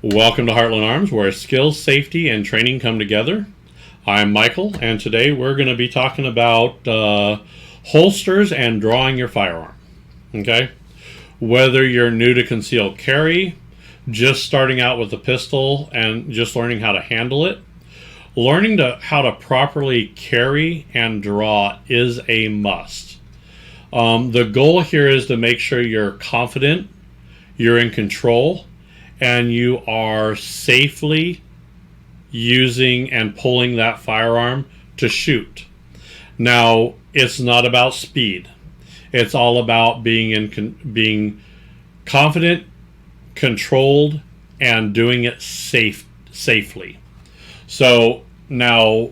Welcome to Heartland Arms, where skills, safety, and training come together. I'm Michael, and today we're going to be talking about holsters and drawing your firearm. Okay? Whether you're new to concealed carry, just starting out with a pistol and just learning how to handle it, learning how to properly carry and draw is a must. The goal here is to make sure you're confident, you're in control, and you are safely using and pulling that firearm to shoot. Now, it's not about speed. It's all about being confident, controlled, and doing it safely. So now,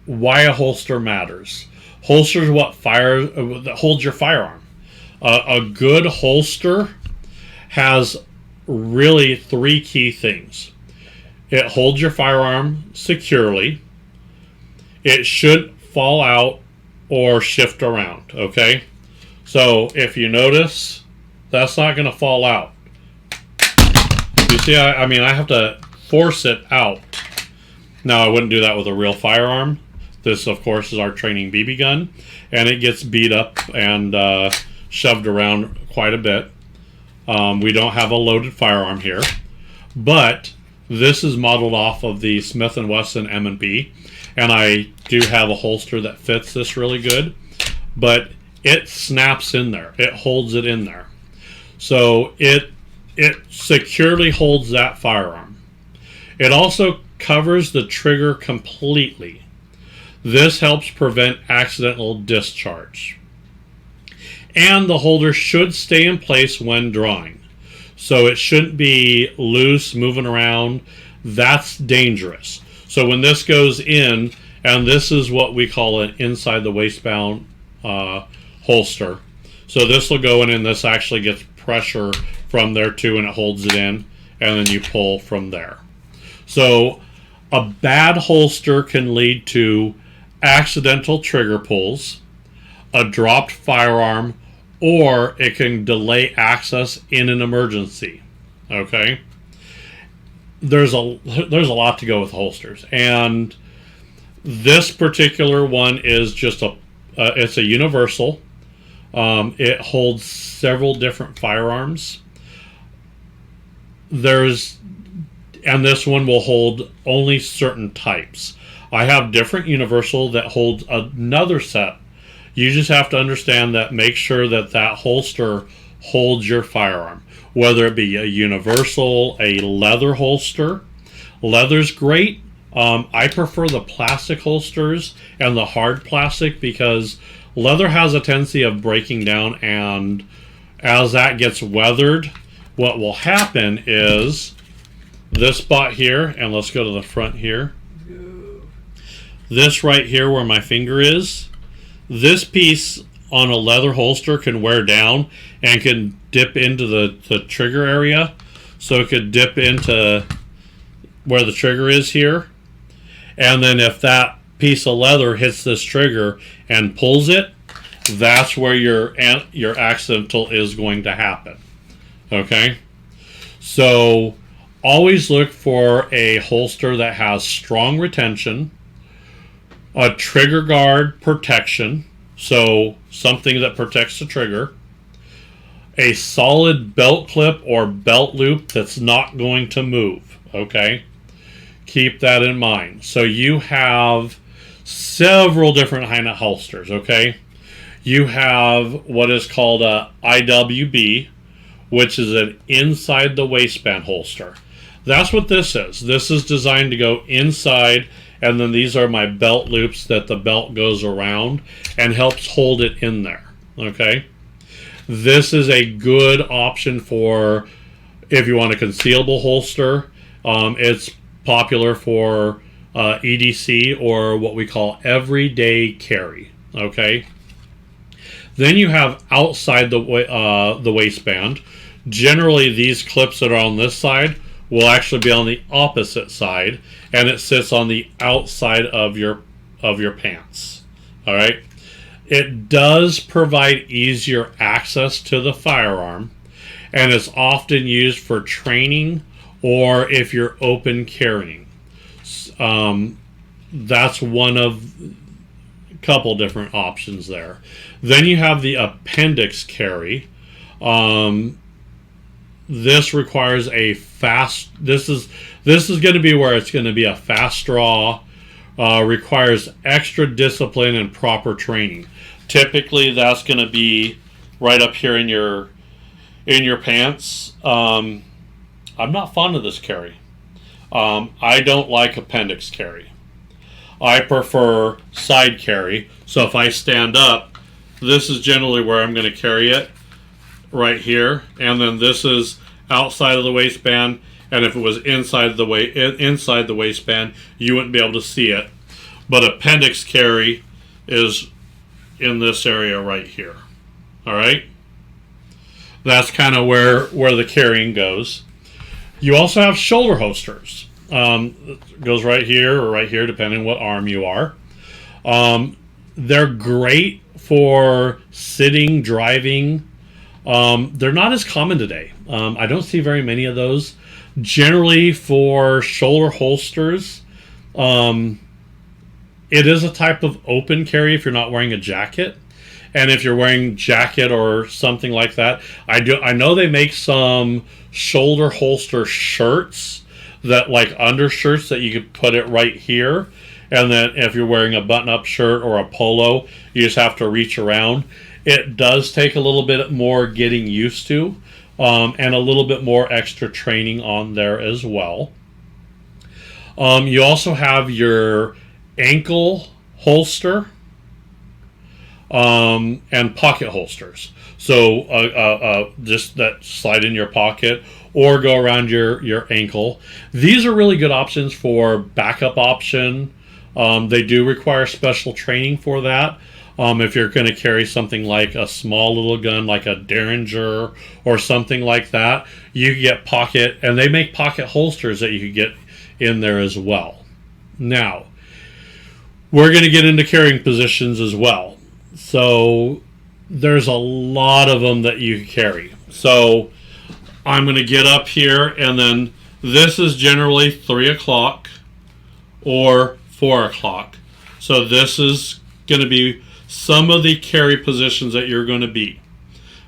why a holster matters. Holster is what holds your firearm. A good holster has really three key things. It holds your firearm securely. It shouldn't fall out or shift around, okay? So if you notice, that's not going to fall out. You see, I have to force it out. Now, I wouldn't do that with a real firearm. This, of course, is our training BB gun, and it gets beat up and shoved around quite a bit. We don't have a loaded firearm here, but this is modeled off of the Smith & Wesson M&P, and I do have a holster that fits this really good, but it snaps in there. It holds it in there. So it securely holds that firearm. It also covers the trigger completely. This helps prevent accidental discharge. And the holder should stay in place when drawing. So it shouldn't be loose, moving around. That's dangerous. So when this goes in, and this is what we call an inside the waistband holster. So this will go in, and this actually gets pressure from there too, and it holds it in, and then you pull from there. So a bad holster can lead to accidental trigger pulls, a dropped firearm, or it can delay access in an emergency. Okay, there's a lot to go with holsters, and this particular one is just it's a universal. It holds several different firearms. And this one will hold only certain types. I have different universal that holds another set. You just have to understand that, make sure that that holster holds your firearm, whether it be a universal, a leather holster. Leather's great. I prefer the plastic holsters and the hard plastic because leather has a tendency of breaking down, and as that gets weathered, what will happen is this spot here, and let's go to the front here. This right here where my finger is, this piece on a leather holster can wear down and can dip into the trigger area. So it could dip into where the trigger is here. And then if that piece of leather hits this trigger and pulls it, that's where your accidental is going to happen. Okay? So always look for a holster that has strong retention, a trigger guard protection, so something that protects the trigger, a solid belt clip or belt loop that's not going to move, okay? Keep that in mind. So you have several different kind of holsters, okay? You have what is called a IWB, which is an inside the waistband holster. That's what this is. This is designed to go inside, and then these are my belt loops that the belt goes around and helps hold it in there, okay? This is a good option for if you want a concealable holster. It's popular for EDC, or what we call everyday carry, okay? Then you have outside the waistband. Generally, these clips that are on this side will actually be on the opposite side, and it sits on the outside of your pants. All right, it does provide easier access to the firearm, and is often used for training or if you're open carrying. That's one of a couple different options there. Then you have the appendix carry. This requires a fast. This is going to be where it's going to be a fast draw. Requires extra discipline and proper training. Typically, that's going to be right up here in your pants. I'm not fond of this carry. I don't like appendix carry. I prefer side carry. So if I stand up, this is generally where I'm going to carry it, right here, and then this is outside of the waistband. And if it was inside the waistband, you wouldn't be able to see it. But appendix carry is in this area right here. All right, that's kind of where the carrying goes. You also have shoulder holsters. It goes right here or right here, depending what arm you are. They're great for sitting, driving. They're not as common today. I don't see very many of those. Generally, for shoulder holsters, it is a type of open carry if you're not wearing a jacket. And if you're wearing jacket or something like that, I know they make some shoulder holster shirts that, like undershirts, that you could put it right here. And then if you're wearing a button-up shirt or a polo, you just have to reach around. It does take a little bit more getting used to, and a little bit more extra training on there as well. You also have your ankle holster and pocket holsters. So just that slide in your pocket or go around your ankle. These are really good options for backup option. They do require special training for that. If you're going to carry something like a small little gun, like a Derringer or something like that, you get pocket, and they make pocket holsters that you could get in there as well. Now, we're going to get into carrying positions as well. So there's a lot of them that you carry. So I'm going to get up here, and then this is generally 3 o'clock or 4 o'clock. So this is going to be some of the carry positions that you're going to be.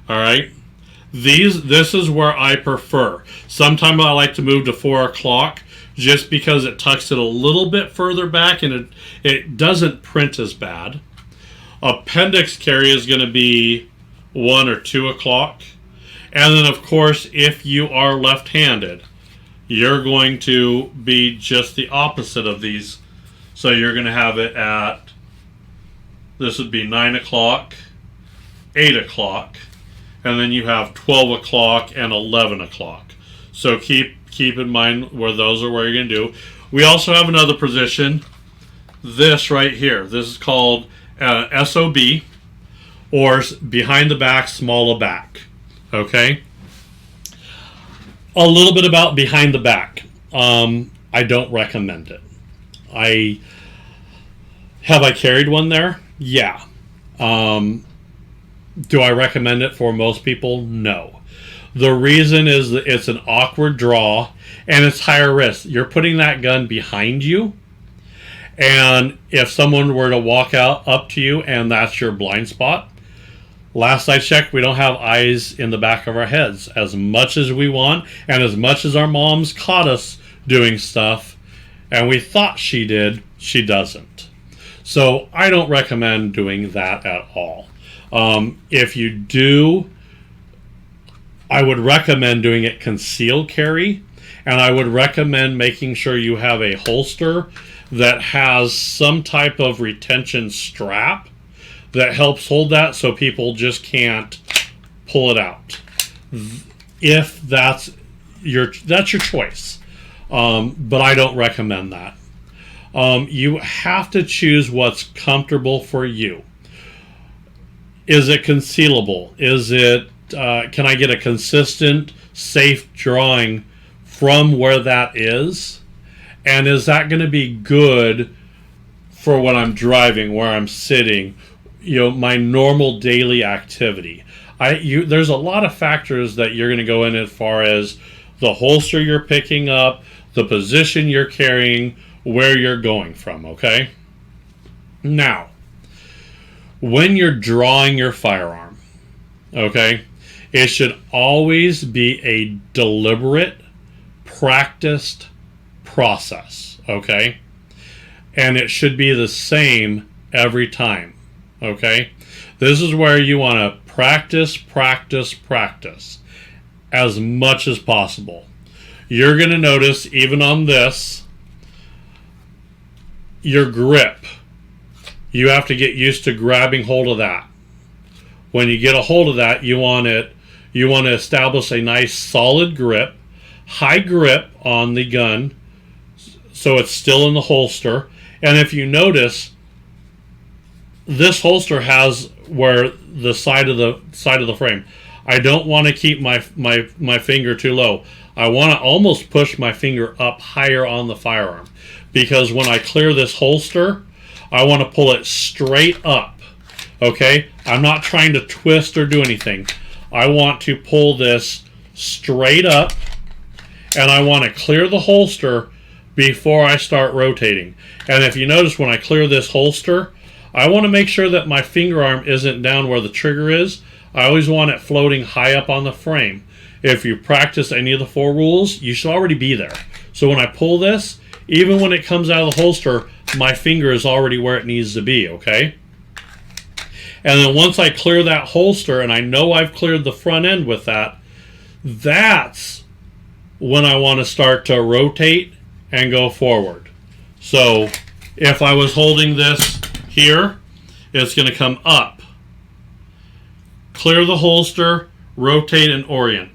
All right. This is where I prefer. Sometimes I like to move to 4 o'clock just because it tucks it a little bit further back and it doesn't print as bad. Appendix carry is going to be 1 or 2 o'clock. And then, of course, if you are left-handed, you're going to be just the opposite of these. So you're going to have it at, this would be 9 o'clock, 8 o'clock, and then you have 12 o'clock and 11 o'clock. So keep in mind where those are where you're going to do. We also have another position, this right here. This is called SOB, or behind the back, small of back. Okay? A little bit about behind the back. I don't recommend it. Have I carried one there? Yeah. Do I recommend it for most people? No. The reason is that it's an awkward draw and it's higher risk. You're putting that gun behind you, and if someone were to walk up to you and that's your blind spot, last I checked, we don't have eyes in the back of our heads. As much as we want, and as much as our moms caught us doing stuff, and we thought she did, she doesn't. So I don't recommend doing that at all. If you do, I would recommend doing it concealed carry, and I would recommend making sure you have a holster that has some type of retention strap that helps hold that so people just can't pull it out. If that's your choice. But I don't recommend that. You have to choose what's comfortable for you. Is it concealable? Is it, can I get a consistent, safe drawing from where that is? And is that going to be good for when I'm driving, where I'm sitting, my normal daily activity? There's a lot of factors that you're going to go in as far as the holster you're picking up, the position you're carrying, where you're going from, okay? Now, when you're drawing your firearm, okay, it should always be a deliberate, practiced process, okay? And it should be the same every time, okay? This is where you want to practice as much as possible. You're going to notice, even on this, your grip. You have to get used to grabbing hold of that. When you get a hold of that, you want to establish a nice solid grip, high grip on the gun, so it's still in the holster. And if you notice, this holster has where the side of the frame. I don't want to keep my finger too low. I want to almost push my finger up higher on the firearm, because when I clear this holster, I want to pull it straight up. Okay? I'm not trying to twist or do anything. I want to pull this straight up, and I want to clear the holster before I start rotating. And if you notice, when I clear this holster, I want to make sure that my finger arm isn't down where the trigger is. I always want it floating high up on the frame. If you practice any of the 4 rules, you should already be there. So when I pull this, even when it comes out of the holster, my finger is already where it needs to be, okay? And then once I clear that holster, and I know I've cleared the front end with that, that's when I want to start to rotate and go forward. So if I was holding this here, it's going to come up. Clear the holster, rotate, and orient.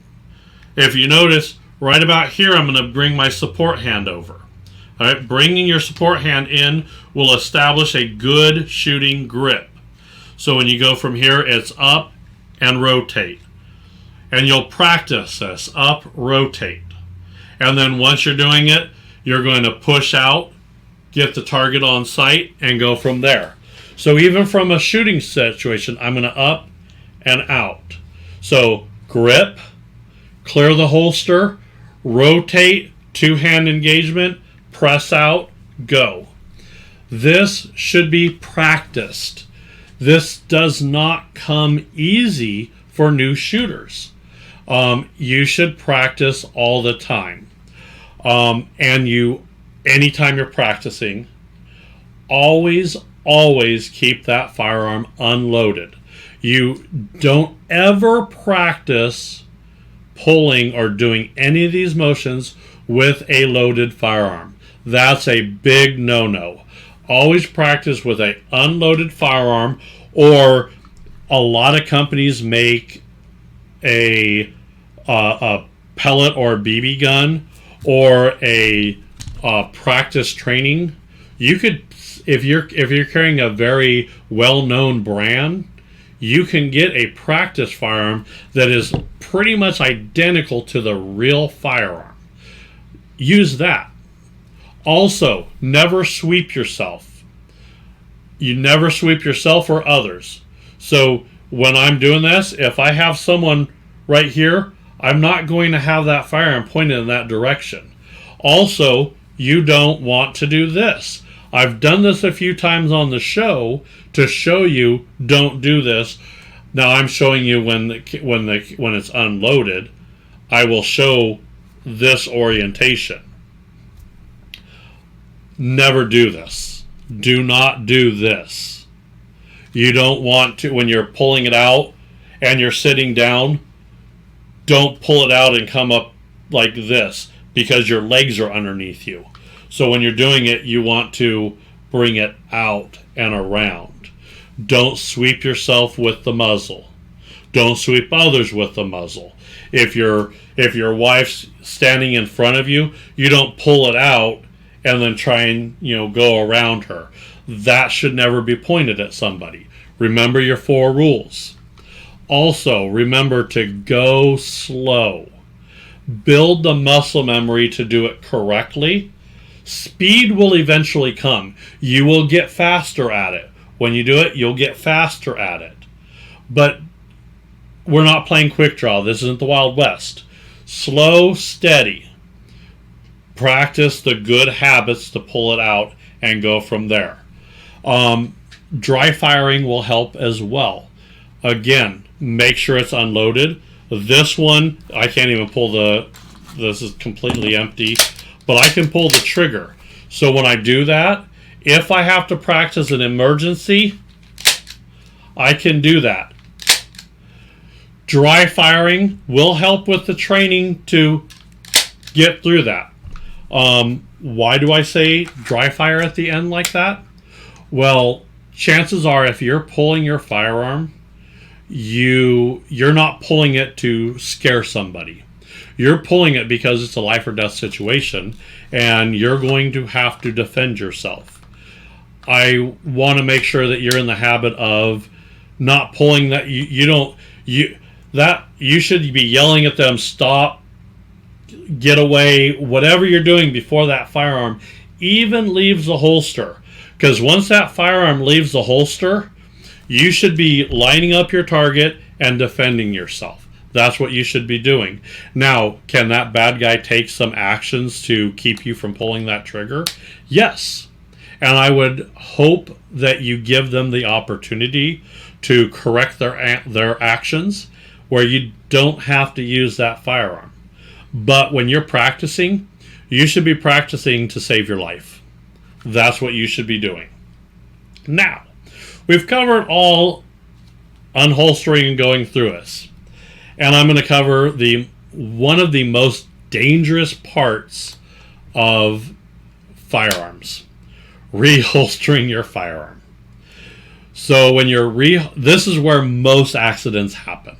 If you notice, right about here, I'm going to bring my support hand over. All right, bringing your support hand in will establish a good shooting grip. So when you go from here, it's up and rotate. And you'll practice this, up, rotate. And then once you're doing it, you're going to push out, get the target on sight, and go from there. So even from a shooting situation, I'm going to up and out. So grip, clear the holster, rotate, 2-hand engagement, press out, go. This should be practiced. This does not come easy for new shooters. You should practice all the time. Anytime you're practicing, always keep that firearm unloaded. You don't ever practice pulling or doing any of these motions with a loaded firearm. That's a big no-no. Always practice with an unloaded firearm, or a lot of companies make a pellet or BB gun or a practice training. You could, if you're carrying a very well-known brand, you can get a practice firearm that is pretty much identical to the real firearm. Use that. Also, never sweep yourself. You never sweep yourself or others. So when I'm doing this, if I have someone right here, I'm not going to have that firearm pointed in that direction. Also, you don't want to do this. I've done this a few times on the show to show you don't do this. Now I'm showing you when it's unloaded. I will show this orientation. Never do this. Do not do this. You don't want to, when you're pulling it out and you're sitting down, don't pull it out and come up like this, because your legs are underneath you. So when you're doing it, you want to bring it out and around. Don't sweep yourself with the muzzle. Don't sweep others with the muzzle. If your wife's standing in front of you, you don't pull it out and then try and go around her. That should never be pointed at somebody. Remember your 4 rules. Also, remember to go slow. Build the muscle memory to do it correctly. Speed will eventually come. You will get faster at it. When you do it, you'll get faster at it. But we're not playing quick draw. This isn't the Wild West. Slow, steady. Practice the good habits to pull it out and go from there. Dry firing will help as well. Again, make sure it's unloaded. This one, I can't even pull this is completely empty, but I can pull the trigger. So when I do that, if I have to practice an emergency, I can do that. Dry firing will help with the training to get through that. Why do I say dry fire at the end like that? Well, chances are if you're pulling your firearm, you're not pulling it to scare somebody. You're pulling it because it's a life or death situation, and you're going to have to defend yourself. I want to make sure that you're in the habit of not pulling that. You should be yelling at them, stop, get away, whatever you're doing before that firearm even leaves the holster. Because once that firearm leaves the holster, you should be lining up your target and defending yourself. That's what you should be doing. Now, can that bad guy take some actions to keep you from pulling that trigger? Yes. And I would hope that you give them the opportunity to correct their actions where you don't have to use that firearm. But when you're practicing, you should be practicing to save your life. That's what you should be doing. Now, we've covered all unholstering and going through this. And I'm going to cover one of the most dangerous parts of firearms. Reholstering your firearm. So when this is where most accidents happen.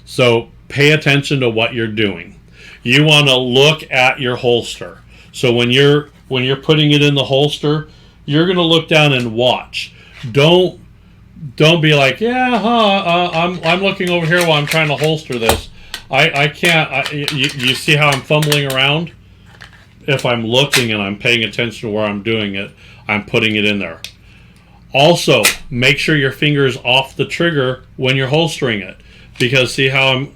So pay attention to what you're doing. You want to look at your holster. So when you're putting it in the holster, you're going to look down and watch. Don't be like, I'm looking over here while I'm trying to holster this. I can't. You see how I'm fumbling around? If I'm looking and I'm paying attention to where I'm doing it, I'm putting it in there. Also, make sure your finger is off the trigger when you're holstering it. Because see how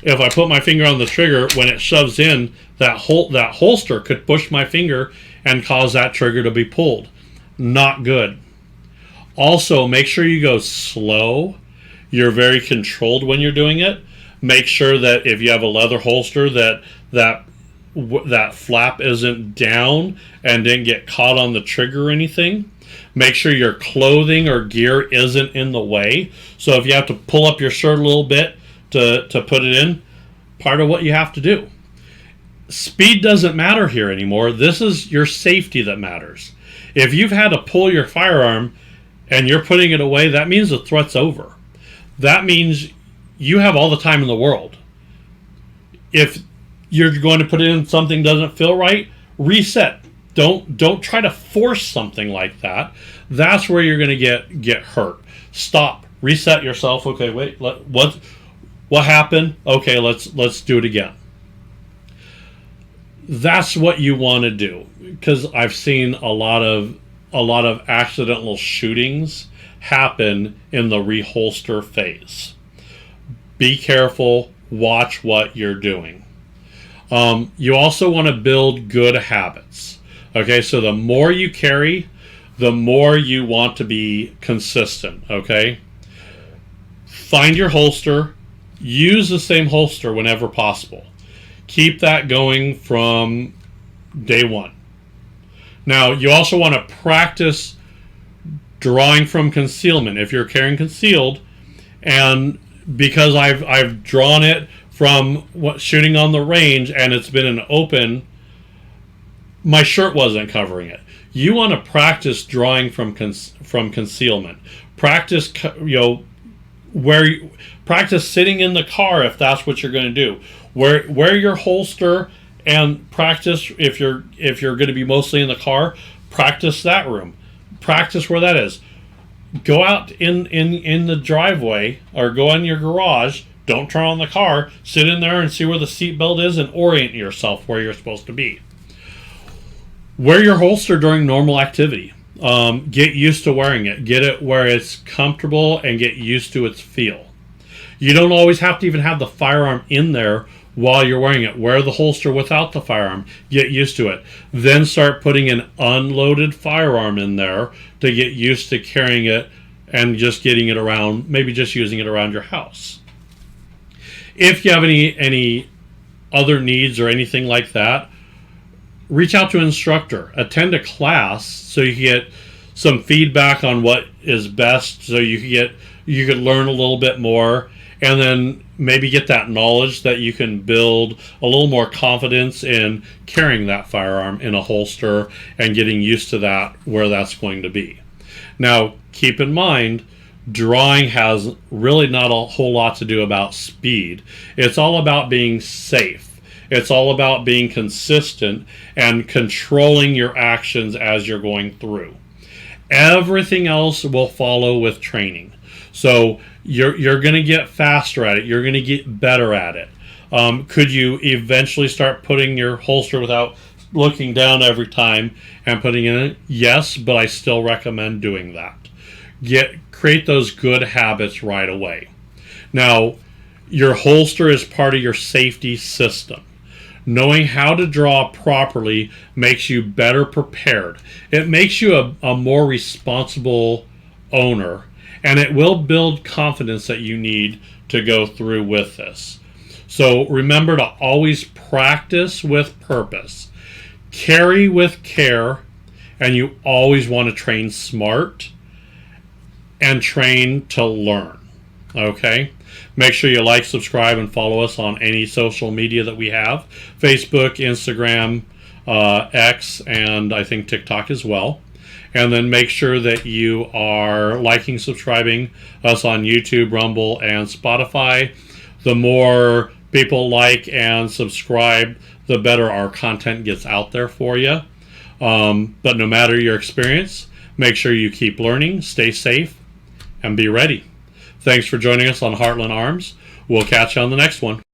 if I put my finger on the trigger, when it shoves in, that holster could push my finger and cause that trigger to be pulled. Not good. Also, make sure you go slow. You're very controlled when you're doing it. Make sure that if you have a leather holster, that flap isn't down and didn't get caught on the trigger or anything. Make sure your clothing or gear isn't in the way. So if you have to pull up your shirt a little bit to put it in, part of what you have to do. Speed doesn't matter here anymore. This is your safety that matters. If you've had to pull your firearm and you're putting it away, that means the threat's over. That means you have all the time in the world. If you're going to put it in, something doesn't feel right, reset. Don't try to force something like that. That's where you're going to get hurt. Stop. Reset yourself. Okay, wait. What happened? Okay, let's do it again. That's what you want to do, because I've seen a lot of accidental shootings happen in the reholster phase. Be careful. Watch what you're doing. You also want to build good habits. Okay, so the more you carry, the more you want to be consistent. Okay, find your holster. Use the same holster whenever possible. Keep that going from day one. Now, you also want to practice drawing from concealment if you're carrying concealed. And because I've drawn it from shooting on the range and it's been an open, my shirt wasn't covering it. You want to practice drawing from concealment. Practice, practice sitting in the car if that's what you're going to do. Wear your holster and practice if you're going to be mostly in the car. Practice that room. Practice where that is. Go out in the driveway or go in your garage. Don't turn on the car. Sit in there and see where the seatbelt is and orient yourself where you're supposed to be. Wear your holster during normal activity. Get used to wearing it. Get it where it's comfortable and get used to its feel. You don't always have to even have the firearm in there while you're wearing it. Wear the holster without the firearm. Get used to it. Then start putting an unloaded firearm in there to get used to carrying it and just getting it around, maybe just using it around your house. If you have any other needs or anything like that, reach out to an instructor. Attend a class so you can get some feedback on what is best, so you could learn a little bit more, and then maybe get that knowledge that you can build a little more confidence in carrying that firearm in a holster and getting used to that, where that's going to be. Now, keep in mind, drawing has really not a whole lot to do about speed. It's all about being safe. It's all about being consistent and controlling your actions as you're going through. Everything else will follow with training. So you're going to get faster at it. You're going to get better at it. Could you eventually start putting your holster without looking down every time and putting it in? Yes, but I still recommend doing that. Create those good habits right away. Now, your holster is part of your safety system. Knowing how to draw properly makes you better prepared. It makes you a more responsible owner, and it will build confidence that you need to go through with this. So remember to always practice with purpose, carry with care, and you always want to train smart and train to learn. Okay? Make sure you like, subscribe, and follow us on any social media that we have. Facebook, Instagram, X, and I think TikTok as well. And then make sure that you are liking, subscribing us on YouTube, Rumble, and Spotify. The more people like and subscribe, the better our content gets out there for you. But no matter your experience, make sure you keep learning, stay safe, and be ready. Thanks for joining us on Heartland Arms. We'll catch you on the next one.